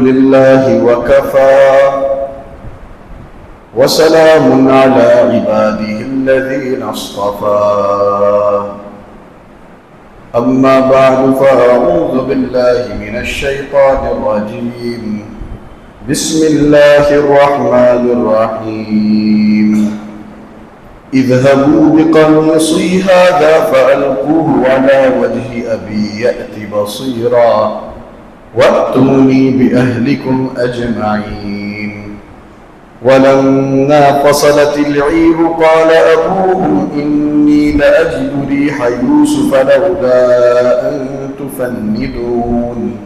لله وكفى وسلام على عباده الذين اصطفى أما بعد فأعوذ بالله من الشيطان الرجيم بسم الله الرحمن الرحيم اذهبوا بقميصي هذا فألقوه على وجه أبي يأت بصيرا وأتوني بأهلكم أجمعين ولما فصلت العير قال أبوهم إني لأجد ريح يوسف لولا أن تفندون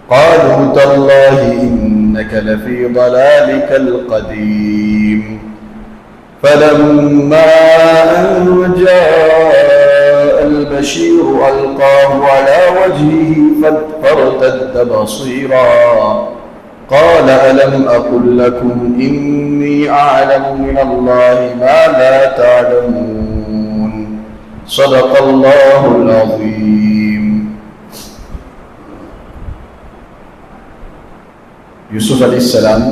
قالوا تالله إنك لفي ضلالك القديم فلما أن جاء البشير ألقاه على وجهه فارتد بصيرا قال ألم أقل لكم إني أعلم من الله ما لا تعلمون صدق الله العظيم. یوسف علیہ السلام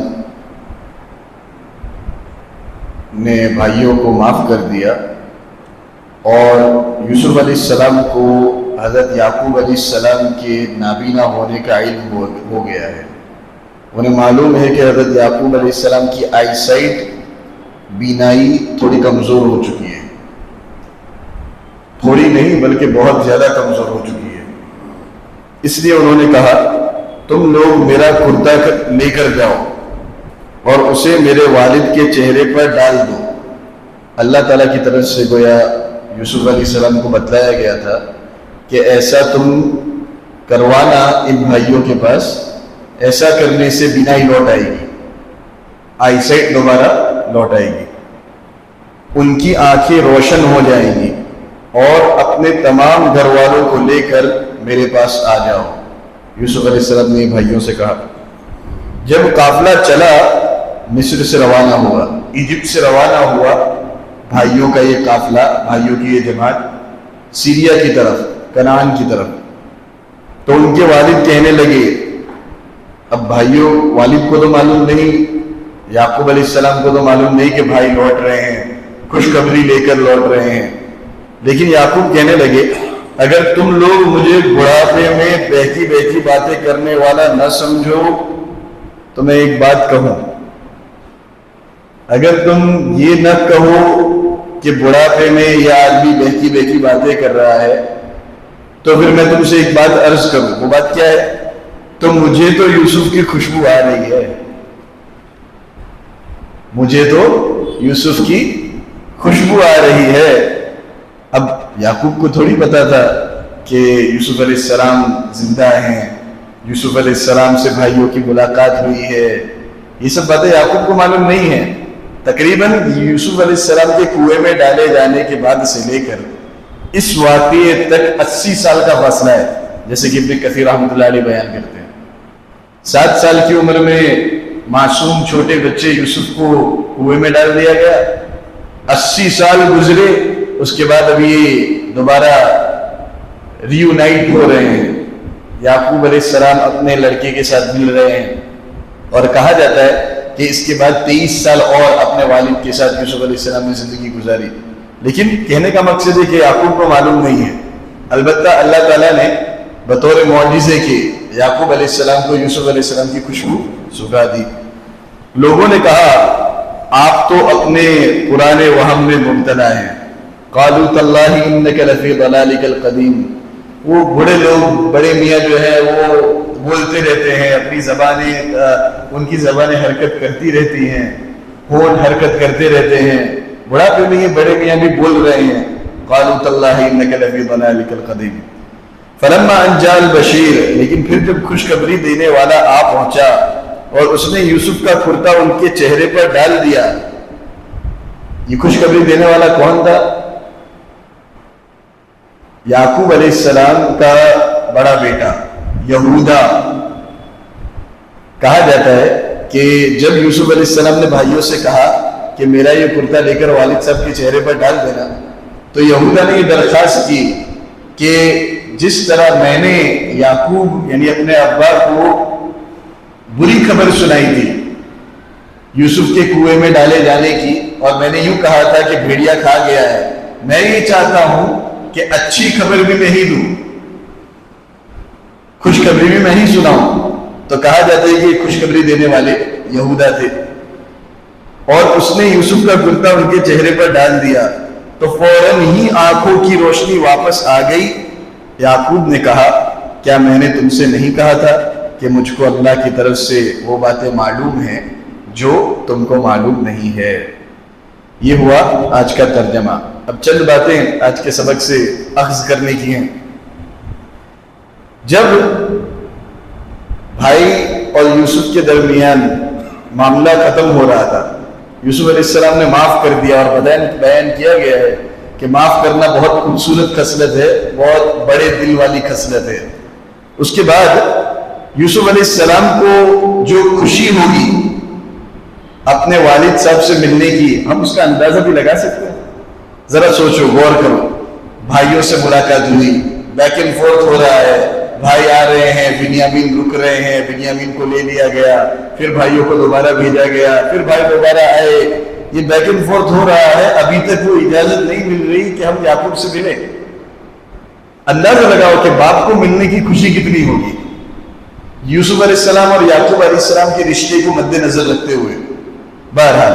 نے بھائیوں کو معاف کر دیا اور یوسف علیہ السلام کو حضرت یعقوب علیہ السلام کے نابینا ہونے کا علم ہو گیا ہے. انہیں معلوم ہے کہ حضرت یعقوب علیہ السلام کی آئی سائٹ بینائی تھوڑی کمزور ہو چکی ہے، تھوڑی نہیں بلکہ بہت زیادہ کمزور ہو چکی ہے. اس لیے انہوں نے کہا تم لوگ میرا کرتا لے کر جاؤ اور اسے میرے والد کے چہرے پر ڈال دو. اللہ تعالیٰ کی طرف سے گویا یوسف علیہ السلام کو بتلایا گیا تھا کہ ایسا تم کروانا ان بھائیوں کے پاس، ایسا کرنے سے بینائی لوٹ آئے گی، آئی سائٹ دوبارہ لوٹ آئے گی، ان کی آنکھیں روشن ہو جائیں گی اور اپنے تمام گھر والوں کو لے کر میرے پاس آ جاؤ. یوسف علیہ السلام نے بھائیوں سے کہا. جب قافلہ چلا مصر سے روانہ ہوا، ایجپٹ سے روانہ ہوا بھائیوں کا یہ قافلہ، بھائیوں کی یہ جماعت سیریا کی طرف، کنعان کی طرف، تو ان کے والد کہنے لگے، اب بھائیوں والد کو تو معلوم نہیں، یعقوب علیہ السلام کو تو معلوم نہیں کہ بھائی لوٹ رہے ہیں، خوشخبری لے کر لوٹ رہے ہیں، لیکن یعقوب کہنے لگے اگر تم لوگ مجھے بڑھاپے میں بہتی بہتی باتیں کرنے والا نہ سمجھو تو میں ایک بات کہوں، اگر تم یہ نہ کہو کہ بڑھاپے میں یہ آدمی بہتی بہتی باتیں کر رہا ہے تو پھر میں تم سے ایک بات عرض کروں. وہ بات کیا ہے؟ تو مجھے تو یوسف کی خوشبو آ رہی ہے، مجھے تو یوسف کی خوشبو آ رہی ہے. اب یعقوب کو تھوڑی پتا تھا کہ یوسف علیہ السلام زندہ ہیں، یوسف علیہ السلام سے بھائیوں کی ملاقات ہوئی ہے، یہ سب باتیں یعقوب کو معلوم نہیں ہیں. تقریباً یوسف علیہ السلام کے کنویں میں ڈالے جانے کے بعد سے لے کر اس واقعے تک 80 سال کا فاصلہ ہے، جیسے کہ ابن کثیر رحمۃ اللہ علیہ بیان کرتے ہیں. 7 سال کی عمر میں معصوم چھوٹے بچے یوسف کو کنویں میں ڈال دیا گیا، 80 سال گزرے، اس کے بعد ابھی دوبارہ ریونائٹ ہو رہے ہیں، یعقوب علیہ السلام اپنے لڑکے کے ساتھ مل رہے ہیں، اور کہا جاتا ہے کہ اس کے بعد 23 سال اور اپنے والد کے ساتھ یوسف علیہ السلام نے زندگی گزاری. لیکن کہنے کا مقصد ہے کہ یعقوب کو معلوم نہیں ہے. البتہ اللہ تعالیٰ نے بطور معجزے کے یعقوب علیہ السلام کو یوسف علیہ السلام کی خوشبو سکھا دی. لوگوں نے کہا آپ تو اپنے پرانے وہم میں مبتلا ہیں. قالوا تاللہ انک لفی ضلالک القدیم. وہ بڑے لوگ، بڑے میاں جو ہے وہ بولتے رہتے ہیں، اپنی زبانیں، ان کی زبانیں حرکت کرتی رہتی ہیں، ہونٹ حرکت کرتے رہتے ہیں، بڑھاپے میں یہ بڑے میاں بھی بول رہے ہیں. قالوا تاللہ انک لفی ضلالک القدیم. فلما ان جاء البشیر، لیکن پھر جب خوشخبری دینے والا آ پہنچا اور اس نے یوسف کا کرتا ان کے چہرے پر ڈال دیا. یہ خوشخبری دینے والا کون تھا؟ یعقوب علیہ السلام کا بڑا بیٹا یہودا. کہا جاتا ہے کہ جب یوسف علیہ السلام نے بھائیوں سے کہا کہ میرا یہ کرتا لے کر والد صاحب کے چہرے پر ڈال دینا، تو یہودا نے یہ درخواست کی کہ جس طرح میں نے یعقوب یعنی اپنے ابا کو خبر سنائی تھی یوسف کے کنویں میں ڈالے جانے کی، اور میں نے یوں کہا تھا کہ بھیڑیا کھا گیا ہے، میں یہ چاہتا ہوں کہ اچھی خبر بھی میں ہی دوں، خوشخبری بھی میں ہی سناؤں۔ تو کہا جاتا ہے کہ خوشخبری دینے والے یہودا تھے، اور اس نے یوسف کا کرتا ان کے چہرے پر ڈال دیا تو فوراً ہی آنکھوں کی روشنی واپس آ گئی۔ یعقوب نے کہا کیا میں نے تم سے نہیں کہا تھا کہ مجھ کو اللہ کی طرف سے وہ باتیں معلوم ہیں جو تم کو معلوم نہیں ہے۔ یہ ہوا آج کا ترجمہ۔ اب چند باتیں آج کے سبق سے اخذ کرنے کی ہیں۔ جب بھائی اور یوسف کے درمیان معاملہ ختم ہو رہا تھا، یوسف علیہ السلام نے معاف کر دیا، اور بیان کیا گیا ہے کہ معاف کرنا بہت خوبصورت خصلت ہے، بہت بڑے دل والی خصلت ہے۔ اس کے بعد یوسف علیہ السلام کو جو خوشی ہوگی اپنے والد صاحب سے ملنے کی، ہم اس کا اندازہ بھی لگا سکتے ہیں؟ ذرا سوچو، غور کرو۔ بھائیوں سے ملاقات ہوئی، بیک اینڈ فورتھ ہو رہا ہے، بھائی آ رہے ہیں، بنیامین رک رہے ہیں، بنیامین کو لے لیا گیا، پھر بھائیوں کو دوبارہ بھیجا گیا، پھر بھائی دوبارہ آئے، یہ بیک اینڈ فورتھ ہو رہا ہے۔ ابھی تک وہ اجازت نہیں مل رہی کہ ہم یعقوب سے ملیں۔ اندازہ لگاؤ کہ باپ کو ملنے کی خوشی کتنی ہوگی۔ یوسف علیہ السلام اور یعقوب علیہ السلام کے رشتے کو مد نظر رکھتے ہوئے بہرحال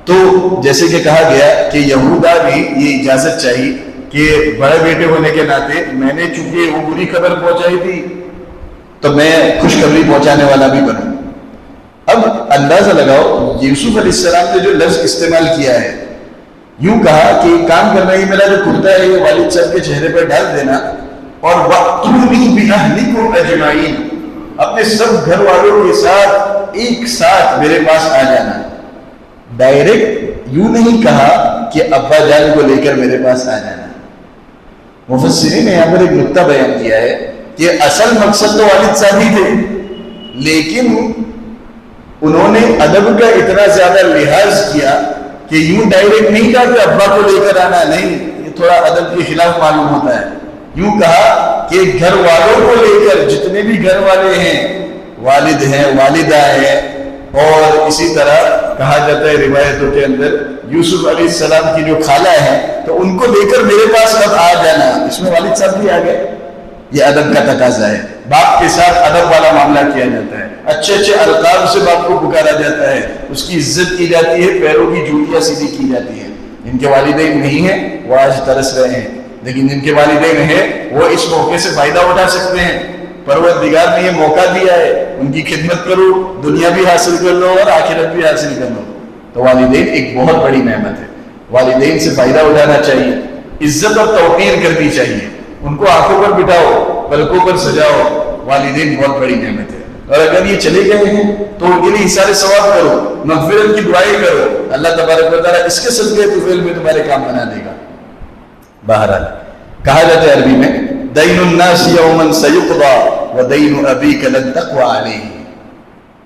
تو جیسے کہ کہا گیا کہ یہودا بھی یہ اجازت چاہیے کہ بڑے بیٹے ہونے کے ناطے میں نے چونکہ وہ بری خبر پہنچائی تھی تو میں خوشخبری پہنچانے والا بھی بنوں۔ اب اندازہ لگاؤ یوسف علیہ السلام نے جو لفظ استعمال کیا ہے، یوں کہا کہ ایک کام کرنا، یہ میرا جو کرتا ہے یہ والد صاحب کے چہرے پر ڈال دینا، اور وَأْتُونِي بِأَهْلِكُمْ أَجْمَعِينَ، اپنے سب گھر والوں کے ساتھ ایک ساتھ میرے پاس آ جانا۔ ڈائریکٹ یوں نہیں کہا کہ ابا جان کو لے کر میرے پاس آ جانا۔ مفسرین نے یہاں پر ایک نقطہ بیان کیا ہے کہ اصل مقصد تو والد صاحب ہی تھے، لیکن انہوں نے ادب کا اتنا زیادہ لحاظ کیا کہ یوں ڈائریکٹ نہیں کہا کہ ابا کو لے کر آنا، نہیں، یہ تھوڑا ادب کے خلاف معلوم ہوتا ہے۔ یوں کہا کہ گھر والوں کو لے کر، جتنے بھی گھر والے ہیں، والد ہیں، والدہ ہیں، اور اسی طرح کہا جاتا ہے روایتوں کے اندر یوسف علیہ السلام کی جو خالہ ہے تو ان کو لے کر میرے پاس اب آ جانا۔ اس میں والد صاحب بھی آ گئے، یہ ادب کا تقاضا ہے۔ باپ کے ساتھ ادب والا معاملہ کیا جاتا ہے، اچھے اچھے القاب سے باپ کو پکارا جاتا ہے، اس کی عزت کی جاتی ہے، پیروں کی جوتیاں سیدھی کی جاتی ہے۔ جن کے والدین نہیں ہیں وہ آج ترس رہے ہیں، لیکن جن کے والدین ہیں وہ اس موقع سے فائدہ اٹھا سکتے ہیں۔ پروردگار نے یہ موقع دیا ہے، ان کی خدمت کرو، دنیا بھی حاصل کر لو اور آخرت بھی حاصل کر لو۔ تو والدین ایک بہت بڑی نعمت ہے، والدین سے فائدہ اٹھانا چاہیے، عزت اور توقیر کرنی چاہیے، ان کو آنکھوں پر بٹھاؤ، پلکوں پر سجاؤ۔ والدین بہت بڑی نعمت ہے، اور اگر یہ چلے گئے ہیں تو ان کے لیے اثار ثواب کرو، مغفرت کی دعائیں کرو، اللہ تبارک و تعالیٰ اس کے صدقے طفیل میں تمہارے کام بنا دے گا۔ بہرحال کہا جاتا ہے عربی میں دین الناس یوما سیقضی ودین ابیک لن تقوی علیہ،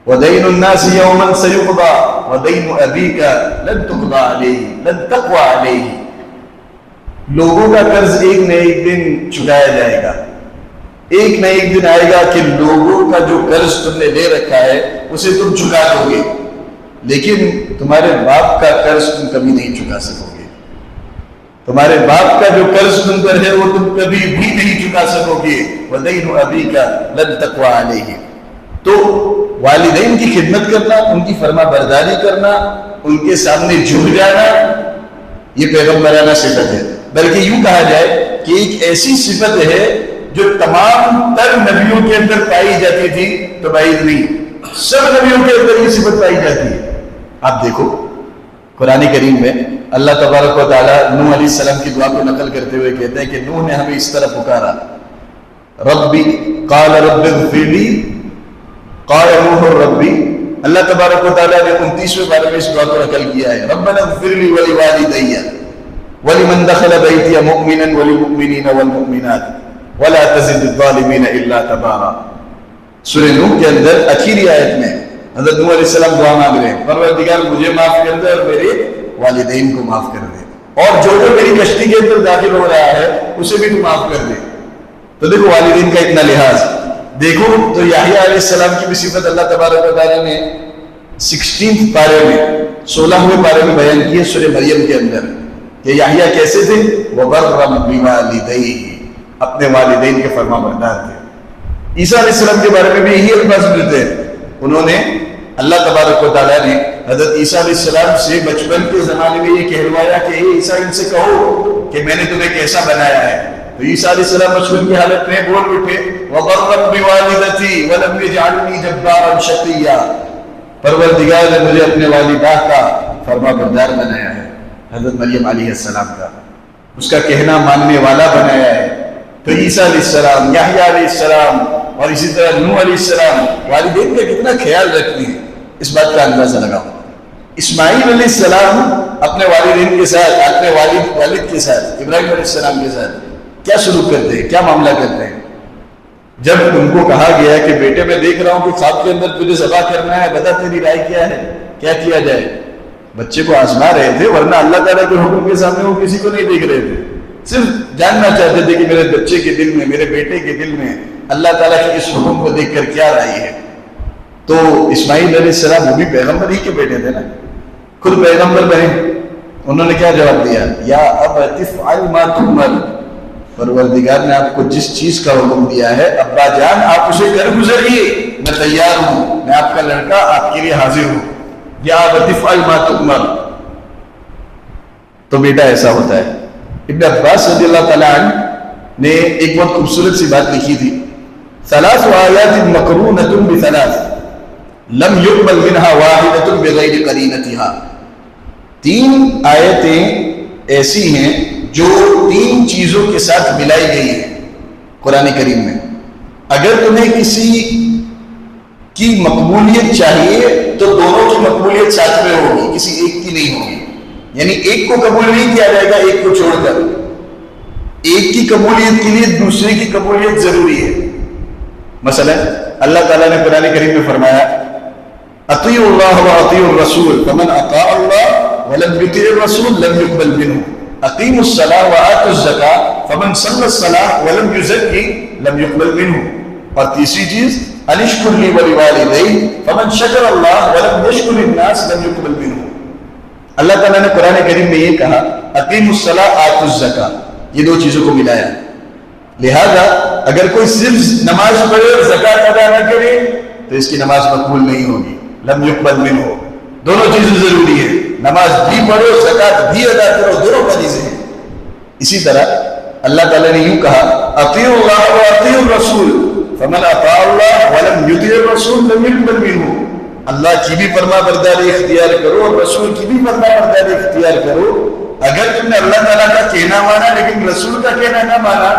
ودین الناس یوما سیقضی ودین ابیک لن تقضی علیہ، لن تقوی علیہ۔ لوگوں کا قرض ایک نہ ایک دن چکایا جائے گا، ایک نہ ایک دن آئے گا کہ لوگوں کا جو قرض تم نے لے رکھا ہے اسے تم چکا دو گے، لیکن تمہارے باپ کا قرض تم کبھی نہیں چکا سکو گے۔ تمہارے باپ کا جو قرض تم پر ہے وہ تم کبھی بھی نہیں چکا سکو گے۔ وَدَيْنُ أَبِيكَ لَن تَقْوَى عَلَيْهِ۔ تو والدین کی خدمت کرنا، ان کی فرما برداری کرنا، ان کے سامنے جھک جانا، یہ پیغمبرانہ صفت ہے۔ بلکہ یوں کہا جائے کہ ایک ایسی صفت ہے جو تمام تر نبیوں کے اندر پائی جاتی تھی، تو بعید نہیں، سب نبیوں کے اندر یہ صفت پائی جاتی ہے۔ آپ دیکھو قرآن کریم میں اللہ تبارک و تعالیٰ نوح علیہ السلام کی دعا کو نقل کرتے ہوئے کہتے ہیں کہ نوح نے ہمیں اس طرح پکارا، ربی قال رب اغفر لی، قال نوح ربی۔ اللہ تبارک و تعالیٰ نے 29ویں بارے میں اس دعا کو نقل کیا ہے، ربنا اغفر لی ولوالدی ولمن دخل بیتی مؤمنا وللمؤمنین والمؤمنات ولا تزد الظالمین الا تبارا۔ سورہ نوح کے اندر آخری آیت میں حضرت نوح علیہ السلام دعا مانگ رہے ہیں، پروردگار مجھے معاف کر دے اور میرے والدین کو معاف کر دے، اور جو میری کشتی کے اندر داخل ہو رہا ہے اسے بھی تو معاف کر دے۔ تو دیکھو والدین کا اتنا لحاظ۔ دیکھو تو یحییٰ علیہ السلام کی بھی صفت اللہ تبارک و تعالیٰ نے 16 پارے میں 16ویں پارے میں بیان کی ہے سورہ مریم کے اندر کہ یحییٰ کیسے تھے؟ وَبَرًّا بِوَالِدَيْهِ، اپنے والدین کے فرما بردار تھے۔ عیسیٰ علیہ السلام کے بارے میں بھی یہی الفاظ ملتے ہیں، انہوں نے اللہ تبارک و تعالیٰ نے حضرت عیسیٰ علیہ السلام سے بچپن کے زمانے میں یہ کہلوایا کہ اے عیسیٰ ان سے کہو کہ میں نے تمہیں کیسا بنایا ہے۔ تو عیسیٰ علیہ السلام بچپن کی حالت میں بول اٹھے وَبَرًّا بِوَالِدَتِي وَلَمْ يَجْعَلْنِي جَبَّارًا شَقِيًّا، پروردگار نے مجھے اپنے والدہ کا فرما بردار بنایا ہے، حضرت مریم علیہ السلام کا اس کا کہنا ماننے والا بنایا ہے۔ تو عیسیٰ علیہ السلام، یحییٰ علیہ السلام اور اسی طرح نوح علیہ السلام والدین کا کتنا خیال رکھتے ہیں، اس بات کا اندازہ لگاؤ۔ اسماعیل علیہ السلام اپنے والدین کے ساتھ، اپنے والد کے ساتھ، ابراہیم علیہ السلام کے ساتھ کیا سلوک کرتے ہیں، کیا معاملہ کرتے ہیں؟ جب ان کو کہا گیا کہ بیٹے میں دیکھ رہا ہوں کہ خواب کے اندر تجھے ذبح کرنا ہے، بتا تیری رائے کیا ہے، کیا کیا جائے؟ بچے کو آزما رہے تھے، ورنہ اللہ تعالیٰ کے حکم کے سامنے وہ کسی کو نہیں دیکھ رہے تھے، صرف جاننا چاہتے تھے کہ میرے بچے کے دل میں، میرے بیٹے کے دل میں اللہ تعالیٰ کے اس حکم کو دیکھ کر کیا رائے ہے۔ تو اسماعیل علیہ السلام وہ بھی پیغمبر ہی کے بیٹے تھے نا، خود پیغمبر بنے۔ انہوں نے کیا جواب دیا؟ یا ابت افعل ما تؤمر، پروردگار نے آپ کو جس چیز کا حکم دیا ہے ابا جان آپ اسے کر گزریے، میں تیار ہوں، میں آپ کا لڑکا آپ کے لیے حاضر ہوں۔ یا ابت افعل ما تؤمر، تو بیٹا ایسا ہوتا ہے۔ ابن عباس رضی اللہ تعالیٰ عنہ نے ایک بہت خوبصورت سی بات لکھی تھی، ثلاث آیات مقرونۃ بثلاث لم يقبل منها واحدۃ بغیر قرینتها، 3 آیتیں ایسی ہیں جو 3 چیزوں کے ساتھ ملائی گئی ہیں قرآن کریم میں۔ اگر تمہیں کسی کی مقبولیت چاہیے تو دونوں کی مقبولیت ساتھ میں ہوگی، کسی ایک کی نہیں ہوگی، یعنی ایک کو قبول نہیں کیا جائے گا ایک کو چھوڑ کر، ایک کی قبولیت کے لیے دوسرے کی قبولیت ضروری ہے۔ مثلا اللہ تعالیٰ نے قرآن کریم میں فرمایا اطیعوا اللہ واطیعوا الرسول فمن اطاع اللہ ولم یطع الرسول لم یقبل منہ، اقیموا الصلاۃ وآتوا الزکاۃ فمن صلی الصلاۃ ولم یزکی لم یقبل منہ۔ اور تیسری چیز ان اشکر لی ولوالدی فمن شکر اللہ ولم یشکر الناس لم یقبل منہ۔ اللہ تعالیٰ نے قرآن کریم میں یہ کہا اقیموا الصلاۃ آتوا الزکاۃ، یہ 2 چیزوں کو ملایا۔ لہذا اگر کوئی صرف نماز پڑھے اور زکوٰۃ ادا نہ کرے تو اس کی نماز مقبول نہیں ہوگی، لم یقبل منہ۔ دونوں چیزیں ضروری ہیں، نماز بھی پڑھو زکوٰۃ بھی ادا کرو، دونوں فریضے ہیں۔ اسی طرح اللہ تعالیٰ نے یوں کہا اطیعوا اللہ واطیعوا الرسول فمن اطاع اللہ ولم یطع الرسول لم یقبل منہ، اللہ کی بھی فرما برداری اختیار کرو اور رسول کی بھی فرما برداری اختیار کرو۔ اگر تم نے اللہ تعالیٰ کا کہنا مانا لیکن رسول کا کہنا نہ مانا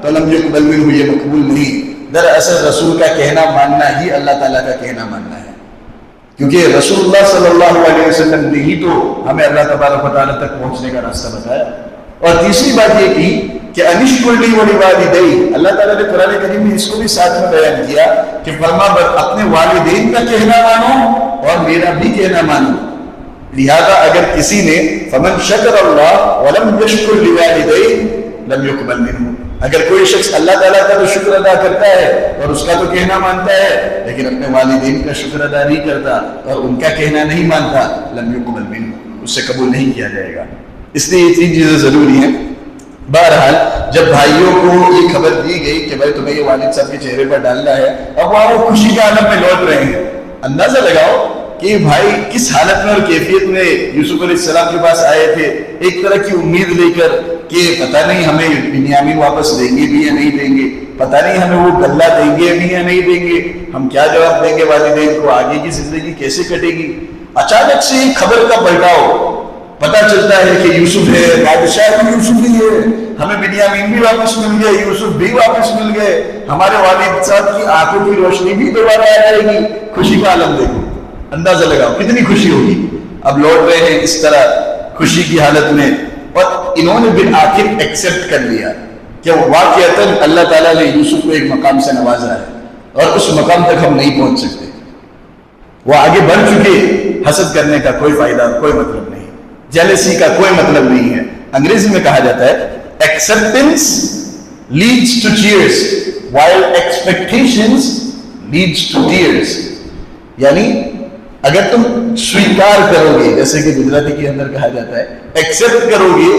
تو لم یقبل منہ، یہ مقبول نہیں۔ دراصل رسول کا کہنا ماننا ہی اللہ تعالیٰ کا کہنا ماننا ہے، کیونکہ رسول اللہ صلی اللہ علیہ وسلم نے ہی تو ہمیں اللہ تبارک و تعالیٰ تک پہنچنے کا راستہ بتایا۔ اور تیسری بات یہ کی کہ ان اشکر لی ولوالدی، اللہ تعالیٰ نے قرآن کریم میں اس کو بھی ساتھ میں بیان کیا کہ فرما اپنے والدین کا کہنا مانو اور میرا بھی کہنا مانو۔ لہذا اگر کسی نے فمن شکر اللہ ولم یشکر لوالدی لم یقبل منہ، اگر کوئی شخص اللہ تعالیٰ کا تو شکر ادا کرتا ہے اور اس کا تو کہنا مانتا ہے لیکن اپنے والدین کا شکر ادا نہیں کرتا اور ان کا کہنا نہیں مانتا، لم یقبل منہ، اس سے قبول نہیں کیا جائے گا۔ اس لیے یہ 3 چیزیں ضروری ہیں۔ بہرحال جب بھائیوں کو یہ خبر دی گئی کہ بھائی تمہیں یہ والد صاحب کے چہرے پر ڈالنا ہے، اب وہ خوشی کے عالم میں لوٹ رہے ہیں۔ اندازہ لگاؤ کہ بھائی کس حالت میں اور کیفیت میں یوسف علیہ السلام کے پاس آئے تھے، ایک طرح کی امید لے کر کہ پتہ نہیں ہمیں بنیامین واپس دیں گے بھی یا نہیں دیں گے، پتہ نہیں ہمیں وہ غلہ دیں گے بھی یا نہیں دیں گے، ہم کیا جواب دیں گے والدین کو، آگے کی زندگی کیسے کٹے گی۔ اچانک سے خبر کا پلٹاؤ، پتہ چلتا ہے کہ یوسف ہے، بادشاہ بھی یوسف ہی ہے، ہمیں بنیامین بھی واپس مل گئے، یوسف بھی واپس مل گئے، ہمارے والد صاحب کی آنکھوں کی روشنی بھی دوبارہ آ جائے گی۔ خوشی کا عالم دیکھو، اندازہ لگاؤ کتنی خوشی ہوگی۔ اب لوٹ رہے ہیں اس طرح خوشی کی حالت میں، اور انہوں نے بالآخر ایکسپٹ کر لیا کہ واقعتاً اللہ تعالیٰ نے یوسف کو ایک مقام سے نوازا ہے اور اس مقام تک ہم نہیں پہنچ سکتے، وہ آگے بڑھ چکے، حسد کرنے کا کوئی فائدہ، کوئی مطلب نہیں، جیلسی کا کوئی مطلب نہیں ہے۔ انگریزی میں کہا جاتا ہے acceptance leads to cheers, while expectations leads to tears. یعنی اگر تم سویکار کرو گے، جیسے کہ گجراتی کے اندر کہا جاتا ہے ایکسپٹ کرو گے،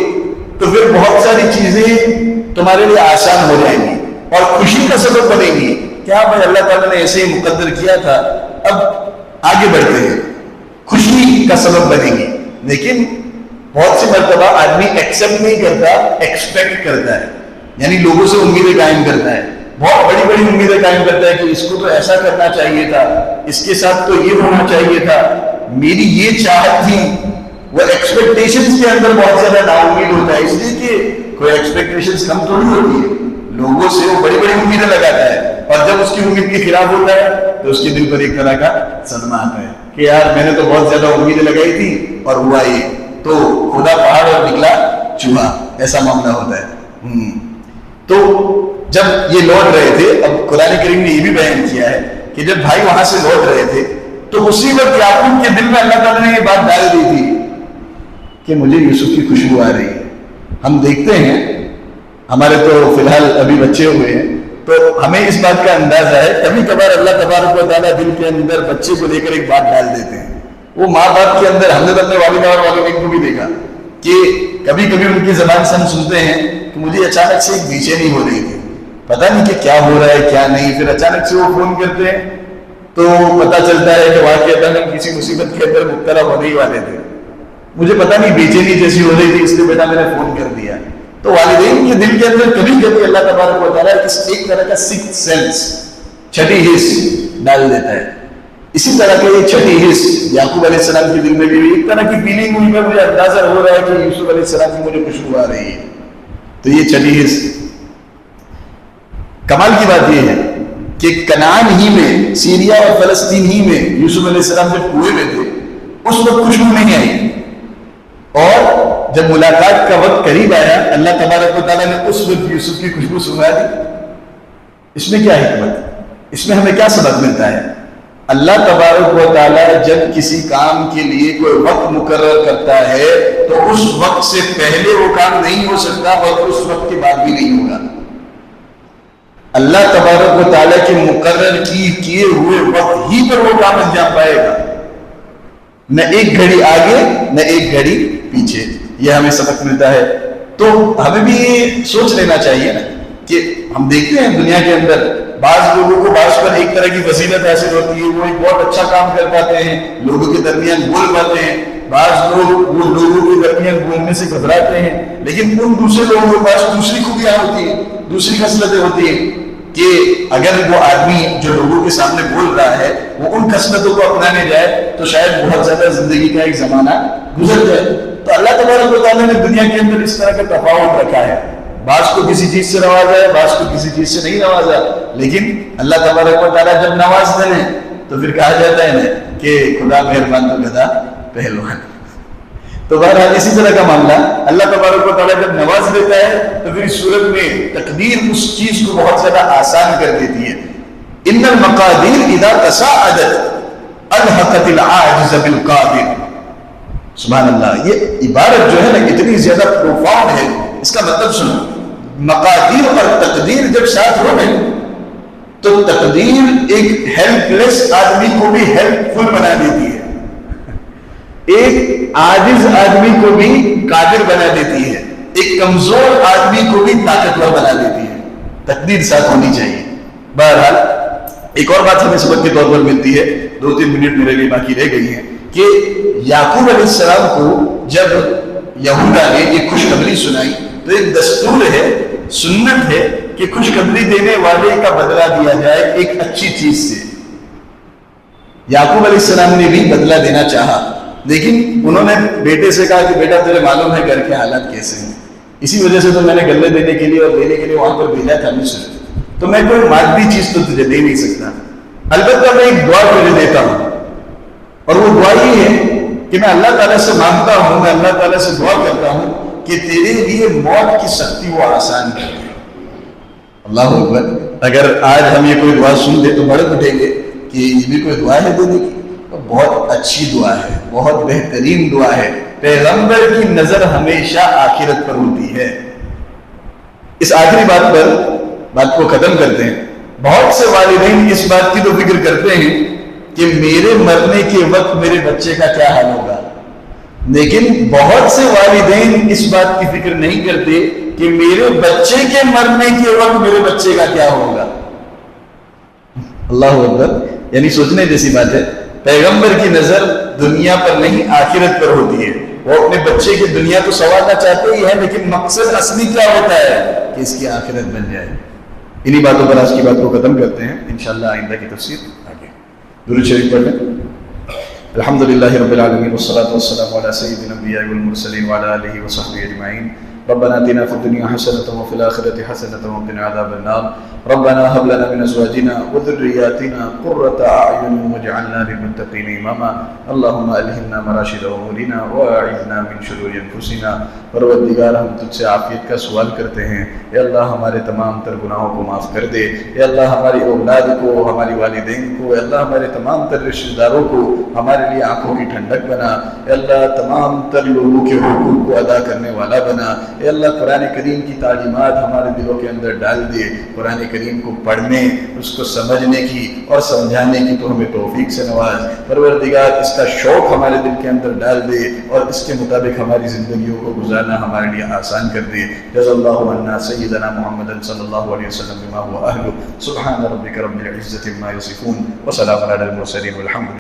تو پھر بہت ساری چیزیں تمہارے لیے آسان ہو جائیں گی اور خوشی کا سبب بنے گی. کیا بھائی اللہ تعالیٰ نے ایسے ہی مقدر کیا تھا، اب آگے بڑھتے ہیں، خوشی کا سبب بنے گی. لیکن بہت سی مرتبہ آدمی ایکسپٹ نہیں کرتا، ایکسپیکٹ کرتا ہے، یعنی لوگوں سے امیدیں قائم کرتا ہے، بہت بڑی بڑی امیدیں قائم کرتا ہے کہ اس کو تو ایسا کرنا چاہیے تھا، اس کے ساتھ تو یہ ہونا چاہیے تھا، میری یہ چاہت تھی. وہ ایکسپیکٹیشنز کے اندر بہت زیادہ نا امید ہوتا ہے، اس لیے کہ کوئی ایکسپیکٹیشنز کم تھوڑی ہوتی ہے، لوگوں سے وہ بڑی بڑی امیدیں لگاتا ہے، اور جب اس کی امید کے خلاف ہوتا ہے تو اس کے دل پر ایک طرح کا صدمہ آتا ہے کہ یار میں نے تو بہت زیادہ امیدیں لگائی تھی اور ہوا یہ، تو خدا پہاڑ اور نکلا چوہا، ایسا معاملہ ہوتا ہے. تو جب یہ لوٹ رہے تھے، اب قرآن کریم نے یہ بھی بیان کیا ہے کہ جب بھائی وہاں سے لوٹ رہے تھے تو اسی وقت یعقوب کے دل میں اللہ تعالیٰ نے یہ بات ڈال دی تھی کہ مجھے یوسف کی خوشبو آ رہی ہے. ہم دیکھتے ہیں، ہمارے تو فی الحال ابھی بچے ہوئے ہیں، تو ہمیں اس بات کا اندازہ ہے کبھی کبھار اللہ تبارک و تعالیٰ دل کے اندر بچے کو لے کر ایک بات ڈال دیتے ہیں. وہ ماں باپ کے اندر، ہم نے اپنے والدہ اور والدین کو بھی دیکھا کہ کبھی کبھی ان کی زبان سے ہم سنتے ہیں کہ مجھے اچانک سے ایک بے چینی ہو رہی تھی، پتہ نہیں کہ کیا ہو رہا ہے کیا نہیں. پھر اچانک سے وہ فون کرتے ہیں تو پتہ چلتا ہے کہ واقعتاً ہم کسی مصیبت کے اندر مبتلا ہونے ہی والے تھے، مجھے پتہ نہیں بے چینی جیسی ہو رہی تھی، اس لیے بیٹا میں نے فون کر دیا. تو والدین کے دل کے اندر کبھی کبھی اللہ تبارک و تعالیٰ ایک طرح کا سکس سینس، چھٹی حس ڈال دیتا ہے. اسی طرح کا یہ چھٹی حس یعقوب علیہ السلام کے دل میں بھی ایک طرح کی فیلنگ ہوئی ہے، مجھے اندازہ ہو رہا ہے کہ یوسف علیہ السلام کی مجھے خوشبو آ رہی ہے. تو یہ چھٹی حس. کمال کی بات یہ ہے کہ کنعان ہی میں، سیریا اور فلسطین ہی میں یوسف علیہ السلام جب کنویں میں تھے اس وقت خوشبو نہیں آئی، اور جب ملاقات کا وقت قریب آیا اللہ تبارک و تعالیٰ نے اس وقت یوسف کی خوشبو سنگا دی. اس میں کیا حکمت، اس میں ہمیں کیا سبق ملتا ہے؟ اللہ تبارک و تعالیٰ جب کسی کام کے لیے کوئی وقت مقرر کرتا ہے تو اس وقت سے پہلے وہ کام نہیں ہو سکتا اور اس وقت کے بعد بھی نہیں ہوگا. اللہ تبارک و تعالیٰ کے مقرر کیے ہوئے وقت ہی پر وہ کام انجام پائے گا، نہ ایک گھڑی آگے نہ ایک گھڑی پیچھے. یہ ہمیں سبق ملتا ہے. تو ہمیں بھی یہ سوچ لینا چاہیے نا کہ ہم دیکھتے ہیں دنیا کے اندر بعض لوگوں کو بعض پر ایک طرح کی فضیلت حاصل ہوتی ہے، وہ ایک بہت اچھا کام کر پاتے ہیں، لوگوں کے درمیان بول پاتے ہیں. بعض لوگ وہ لوگوں کے درمیان بولنے سے گھبراتے ہیں، لیکن ان دوسرے لوگوں کے پاس دوسری خوبیاں ہوتی ہیں، دوسری خصلتیں ہوتی ہیں کہ اگر وہ آدمی جو لوگوں کے سامنے بول رہا ہے وہ ان خصلتوں کو اپنانے جائے تو شاید بہت زیادہ زندگی کا ایک زمانہ گزر جائے. تو اللہ تبارک و تعالیٰ نے دنیا کے اندر اس طرح کا تفاوت رکھا ہے، بعض کو کسی چیز سے نوازا ہے، بعض کو کسی چیز سے نہیں نوازا. لیکن اللہ تبارک و تعالیٰ جب نوازتے ہیں تو پھر کہا جاتا ہے نا کہ خدا مہربان تو گدھا پہلوان. تو بہرحال اسی طرح کا معاملہ اللہ تبارک و تعالیٰ جب نواز دیتا ہے تو پھر اس صورت میں تقدیر اس چیز کو بہت زیادہ آسان کر دیتی ہے. ان المقادیر اذا تصاعدت الحقت العاجز بالقادر. سبحان اللہ، یہ عبارت جو ہے نا اتنی زیادہ پروفاؤنڈ ہے. اس کا مطلب سنو، مقادیر اور تقدیر جب ساتھ ہو گئے تو تقدیر ایک ہیلپ لیس آدمی کو بھی ہیلپ فل بنا دیتی ہے، ایک عاجز آدمی کو بھی قادر بنا دیتی ہے، ایک کمزور آدمی کو بھی طاقتور بنا دیتی ہے. تقدیر ساتھ ہونی چاہیے. بہرحال ایک اور بات ہمیں سبق کے طور پر ملتی ہے، 2-3 منٹ میرے لیے باقی رہ گئی ہیں، کہ یعقوب علیہ السلام کو جب یہودا نے یہ خوشخبری سنائی تو ایک دستور ہے، سنت ہے کہ خوشخبری دینے والے کا بدلہ دیا جائے ایک اچھی چیز سے. یعقوب علیہ السلام نے بھی بدلہ دینا چاہا، لیکن انہوں نے بیٹے سے کہا کہ بیٹا تجھے معلوم ہے گھر کے حالات کیسے ہیں، اسی وجہ سے تو میں نے غلے دینے کے لیے اور لینے کے لیے وہاں پر بھیجا تھا مصر، تو میں کوئی مادی چیز تو تجھے دے نہیں سکتا، البتہ میں ایک دعا تجھے دیتا ہوں، اور وہ دعا یہ ہے کہ میں اللہ تعالیٰ سے مانگتا ہوں، میں اللہ تعالیٰ سے دعا کرتا ہوں کہ تیرے لیے موت کی سختی وہ آسان کر دے. اللہ اکبر. اگر آج ہم یہ کوئی دعا سن لے تو بڑے اٹھیں گے کہ یہ بھی کوئی دعا ہے دینے کی. بہت اچھی دعا ہے، بہت بہترین دعا ہے. پیغمبر کی نظر ہمیشہ آخرت پر ہوتی ہے. اس آخری بات پر بات کو ختم کرتے ہیں. بہت سے والدین اس بات کی تو فکر کرتے ہیں کہ میرے مرنے کے وقت میرے بچے کا کیا حال ہوگا، لیکن بہت سے والدین اس بات کی فکر نہیں کرتے کہ میرے بچے کے مرنے کے وقت میرے بچے کا کیا ہوگا. اللہ اکبر. یعنی سوچنے جیسی بات ہے. پیغمبر کی نظر دنیا پر نہیں آخرت پر ہوتی ہے. وہ اپنے بچے کی دنیا تو سنوارنا چاہتے ہی ہے، لیکن مقصد اصلی کیا ہوتا ہے کہ اس کی آخرت بن جائے. انہی باتوں پر آج کی بات کو ختم کرتے ہیں. انشاءاللہ آئندہ کی تفسیر آگے. درود شریف پڑھ لیں. الحمدللہ رب العالمین والصلاة والسلام علی سید الانبیاء والمرسلین وعلی آلہ وصحبہ اجمعین. ربنا آتنا في الدنيا حسنة وفي الآخرة حسنة وقنا عذاب النار. ربنا هب لنا من أزواجنا وذرياتنا قرة أعين واجعلنا للمتقين إماما. اللهم ألهمنا مراشد أمورنا وأعذنا من شرور أنفسنا. پروردگار ہم تجھ سے عافیت کا سوال کرتے ہیں، اے اللہ ہمارے تمام تر گناہوں کو معاف کر دے. اے اللہ ہماری اولاد کو، ہماری والدین کو، اے اللہ ہمارے تمام تر رشتہ داروں کو ہمارے لیے آنکھوں کی ٹھنڈک بنا. اے اللہ تمام تر لوگوں کے حقوق کو ادا کرنے والا بنا. اے اللہ قرآن کریم کی تعلیمات ہمارے دلوں کے اندر ڈال دے. قرآن کریم کو پڑھنے، اس کو سمجھنے کی اور سمجھانے کی تو ہمیں توفیق سے نواز. پروردگار اس کا شوق ہمارے دل کے اندر ڈال دے اور اس کے مطابق ہماری زندگیوں کو گزارنا ہمارے لیے آسان کر دے. جزا اللہ عنا سیدنا محمد صلی اللہ علیہ وسلم بما هو اہل. سبحان ربک رب العزة عما یصفون وسلام علی المرسلین والحمد